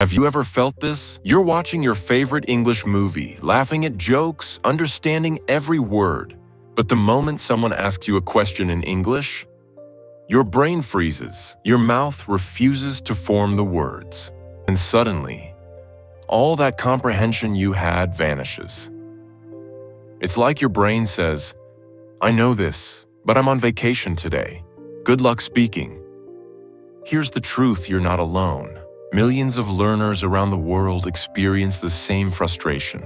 Have you ever felt this? You're watching your favorite English movie, laughing at jokes, understanding every word. But the moment someone asks you a question in English, your brain freezes, your mouth refuses to form the words. And suddenly, all that comprehension you had vanishes. It's like your brain says, "I know this, but I'm on vacation today. Good luck speaking." Here's the truth: you're not alone. Millions of learners around the world experience the same frustration.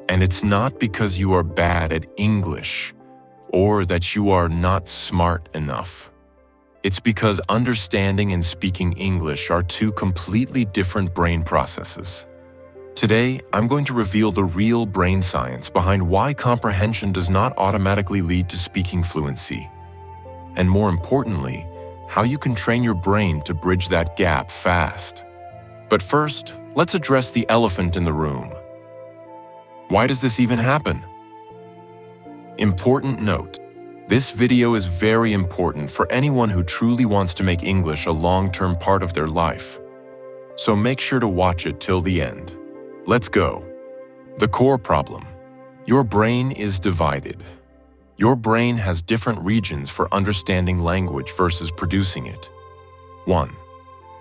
And it's not because you are bad at English or that you are not smart enough. It's because understanding and speaking English are two completely different brain processes. Today, I'm going to reveal the real brain science behind why comprehension does not automatically lead to speaking fluency. And more importantly, how you can train your brain to bridge that gap fast. But first, let's address the elephant in the room. Why does this even happen? Important note: this video is very important for anyone who truly wants to make English a long-term part of their life. So make sure to watch it till the end. Let's go. The core problem: your brain is divided. Your brain has different regions for understanding language versus producing it. 1.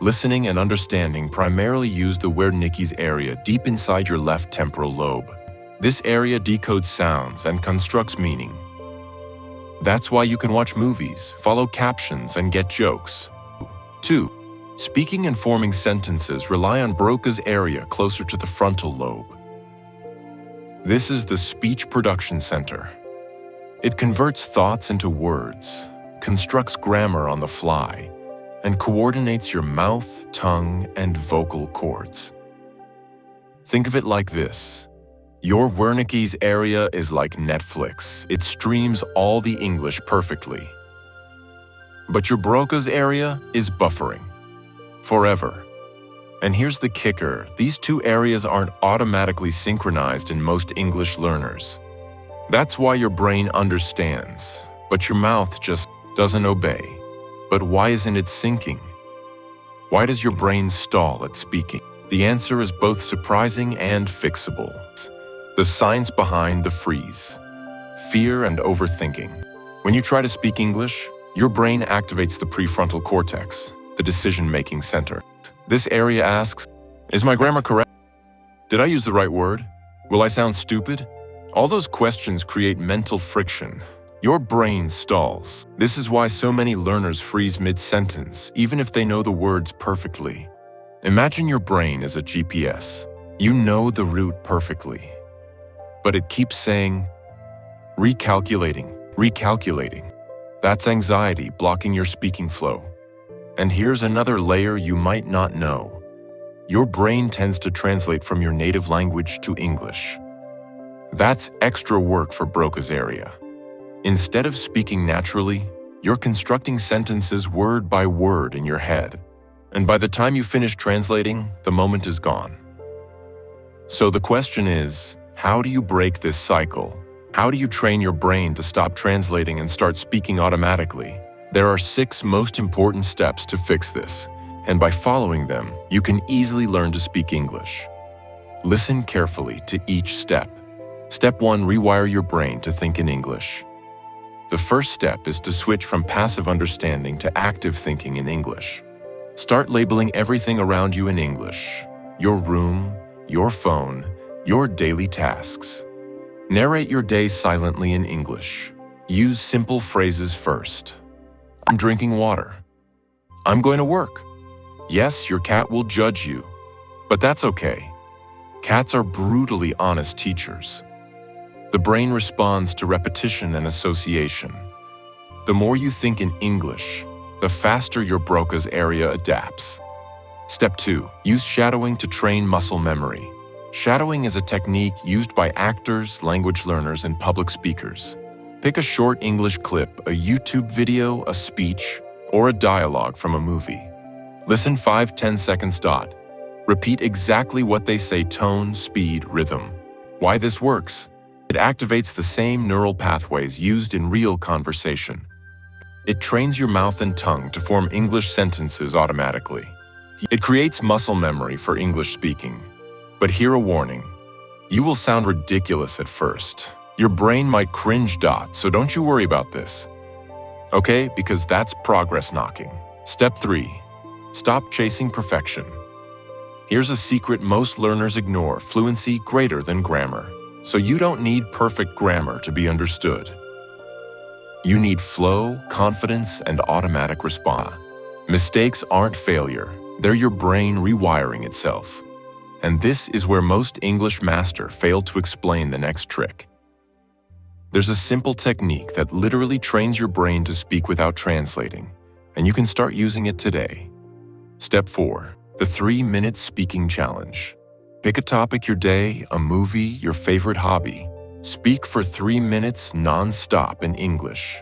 Listening and understanding primarily use the Wernicke's area deep inside your left temporal lobe. This area decodes sounds and constructs meaning. That's why you can watch movies, follow captions, and get jokes. 2. Speaking and forming sentences rely on Broca's area closer to the frontal lobe. This is the speech production center. It converts thoughts into words, constructs grammar on the fly, and coordinates your mouth, tongue, and vocal cords. Think of it like this. Your Wernicke's area is like Netflix. It streams all the English perfectly. But your Broca's area is buffering. Forever. And here's the kicker: these two areas aren't automatically synchronized in most English learners. That's why your brain understands, but your mouth just doesn't obey. But why isn't it syncing? Why does your brain stall at speaking? The answer is both surprising and fixable. The science behind the freeze: fear and overthinking. When you try to speak English, your brain activates the prefrontal cortex, the decision-making center. This area asks, is my grammar correct? Did I use the right word? Will I sound stupid? All those questions create mental friction. Your brain stalls. This is why so many learners freeze mid-sentence, even if they know the words perfectly. Imagine your brain as a GPS. You know the route perfectly, but it keeps saying, recalculating, recalculating. That's anxiety blocking your speaking flow. And here's another layer you might not know. Your brain tends to translate from your native language to English. That's extra work for Broca's area. Instead of speaking naturally, you're constructing sentences word by word in your head. And by the time you finish translating, the moment is gone. So the question is, how do you break this cycle? How do you train your brain to stop translating and start speaking automatically? There are 6 most important steps to fix this, and by following them, you can easily learn to speak English. Listen carefully to each step. Step 1: rewire your brain to think in English. The first step is to switch from passive understanding to active thinking in English. Start labeling everything around you in English: your room, your phone, your daily tasks. Narrate your day silently in English. Use simple phrases first. I'm drinking water. I'm going to work. Yes, your cat will judge you, but that's okay. Cats are brutally honest teachers. The brain responds to repetition and association. The more you think in English, the faster your Broca's area adapts. Step 2: use shadowing to train muscle memory. Shadowing is a technique used by actors, language learners, and public speakers. Pick a short English clip, a YouTube video, a speech, or a dialogue from a movie. Listen 5-10 seconds. Repeat exactly what they say: tone, speed, rhythm. Why this works? It activates the same neural pathways used in real conversation. It trains your mouth and tongue to form English sentences automatically. It creates muscle memory for English speaking. But here a warning. You will sound ridiculous at first. Your brain might cringe, so don't you worry about this. Okay, because that's progress knocking. Step 3. Stop chasing perfection. Here's a secret most learners ignore: fluency greater than grammar. So you don't need perfect grammar to be understood. You need flow, confidence, and automatic response. Mistakes aren't failure. They're your brain rewiring itself. And this is where most English masters fail to explain the next trick. There's a simple technique that literally trains your brain to speak without translating, and you can start using it today. Step 4. The 3-minute speaking challenge. Pick a topic: your day, a movie, your favorite hobby. Speak for 3 minutes non-stop in English.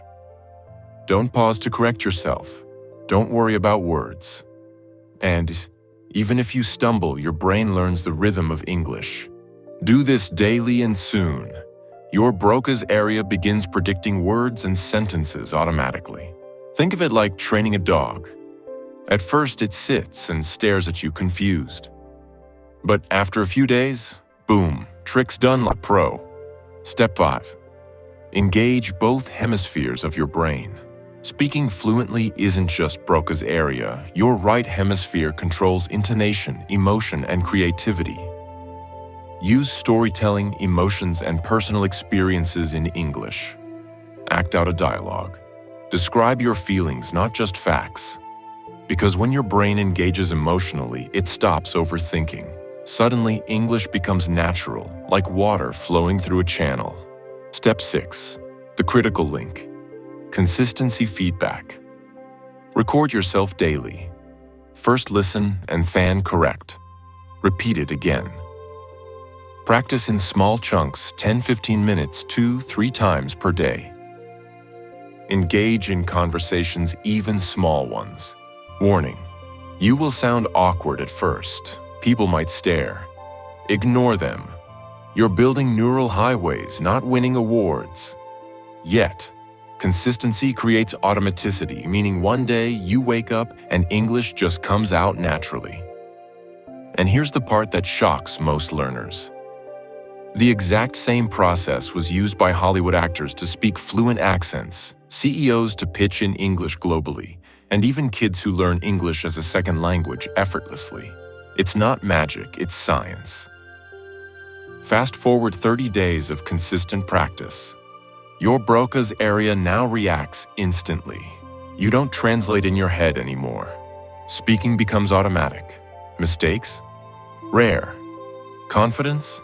Don't pause to correct yourself. Don't worry about words. And even if you stumble, your brain learns the rhythm of English. Do this daily and soon, your Broca's area begins predicting words and sentences automatically. Think of it like training a dog. At first, it sits and stares at you confused. But after a few days, boom, trick's done like pro. Step 5. Engage both hemispheres of your brain. Speaking fluently isn't just Broca's area. Your right hemisphere controls intonation, emotion, and creativity. Use storytelling, emotions, and personal experiences in English. Act out a dialogue. Describe your feelings, not just facts. Because when your brain engages emotionally, it stops overthinking. Suddenly, English becomes natural, like water flowing through a channel. Step 6. The critical link. Consistency feedback. Record yourself daily. First listen and then correct. Repeat it again. Practice in small chunks, 10-15 minutes, 2-3 times per day. Engage in conversations, even small ones. Warning: you will sound awkward at first. People might stare. Ignore them. You're building neural highways, not winning awards. Yet, consistency creates automaticity, meaning one day you wake up and English just comes out naturally. And here's the part that shocks most learners. The exact same process was used by Hollywood actors to speak fluent accents, CEOs to pitch in English globally, and even kids who learn English as a second language effortlessly. It's not magic, it's science. Fast forward 30 days of consistent practice. Your Broca's area now reacts instantly. You don't translate in your head anymore. Speaking becomes automatic. Mistakes? Rare. Confidence?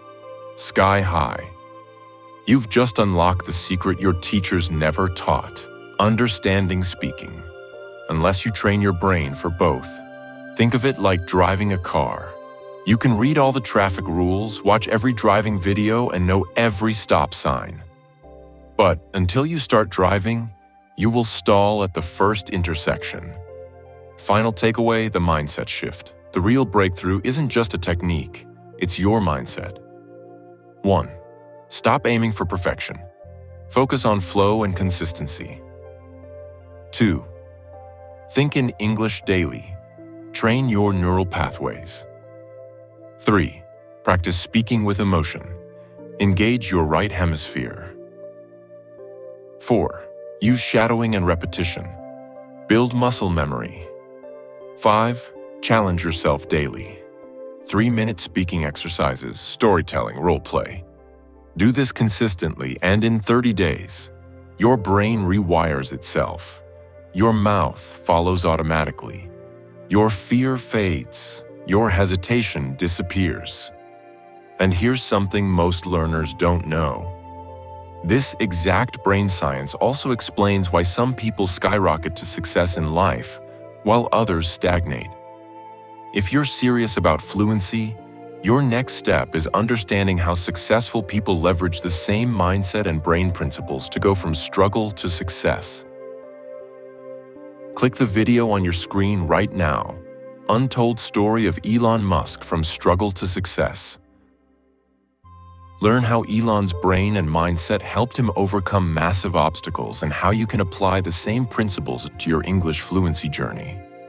Sky high. You've just unlocked the secret your teachers never taught: understanding speaking. Unless you train your brain for both. Think of it like driving a car. You can read all the traffic rules, watch every driving video, and know every stop sign. But until you start driving, you will stall at the first intersection. Final takeaway: the mindset shift. The real breakthrough isn't just a technique, it's your mindset. 1. Stop aiming for perfection. Focus on flow and consistency. 2. Think in English daily. Train your neural pathways. 3. Practice speaking with emotion. Engage your right hemisphere. 4. Use shadowing and repetition. Build muscle memory. 5. Challenge yourself daily. 3-minute speaking exercises, storytelling, role play. Do this consistently, and in 30 days, your brain rewires itself. Your mouth follows automatically. Your fear fades. Your hesitation disappears. And here's something most learners don't know. This exact brain science also explains why some people skyrocket to success in life, while others stagnate. If you're serious about fluency, your next step is understanding how successful people leverage the same mindset and brain principles to go from struggle to success. Click the video on your screen right now. Untold story of Elon Musk from struggle to success. Learn how Elon's brain and mindset helped him overcome massive obstacles and how you can apply the same principles to your English fluency journey.